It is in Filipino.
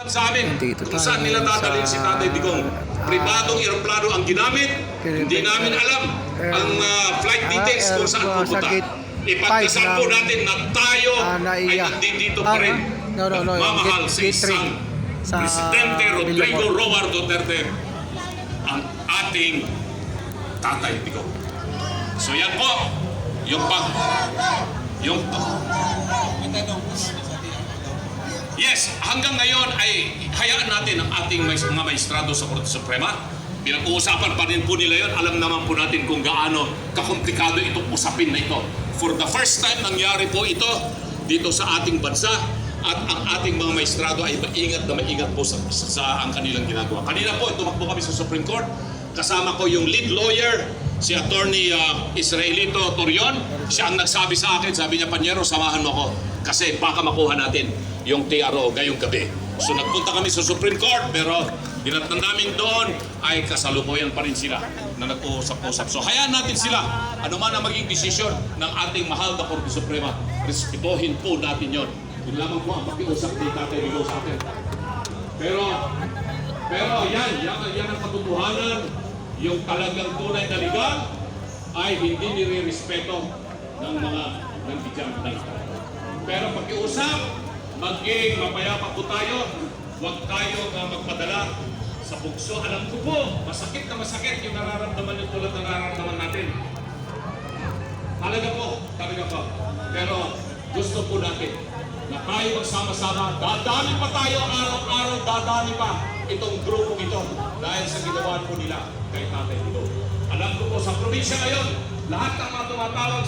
sa amin kung saan nila dadalhin si Tatay Digong. Pribadong eroplano ang ginamit, hindi namin alam ang flight details kung saan pupunta. Ipagdasal po natin na tayo ay nandito pa rin nagmamahal sa isang Presidente Rodrigo Roa Duterte, ang ating Tatay Digong. So yan po, yes, hanggang ngayon ay hayaan natin ang ating mga maestrado sa Korte Suprema. Pinag-uusapan pa rin po nila yun. Alam naman po natin kung gaano kakomplikado itong usapin na ito. For the first time nangyari po ito dito sa ating bansa at ang ating mga maestrado ay maingat po sa ang kanilang ginagawa. Kanina po, tumakbo kami sa Supreme Court. Kasama ko yung lead lawyer, si Attorney Israelito Torion. Siya ang nagsabi sa akin, sabi niya, Panyero, samahan mo ko kasi baka makuha natin yung TRO ngayong gabi. So nagpunta kami sa Supreme Court, pero dinatnan namin doon ay kasalukuyan pa rin sila na nag-uusap-usap. So hayaan natin sila, ano man ang maging desisyon ng ating mahal na Korte Suprema, respetuhin po natin yon. Yun lamang po ang pakiusap ni Tatay Digong sa atin. Pero yan ang katotohanan. Yung talagang tunay na legal ay hindi nire-respeto ng mga nandiyan na ito. Pero pakiusap, maging mapayapa po tayo, huwag tayo magpadala sa bugso. Alam ko po, masakit na masakit yung nararamdaman yung tulad na nararamdaman natin. Talaga po. Pero gusto po natin na tayo magsama-sama. Dadami pa tayo araw-araw, dadami pa itong grupo ito dahil sa ginawa po nila kay Tatay Digong. Alam ko po sa probinsya ngayon, lahat ng mga tumatawag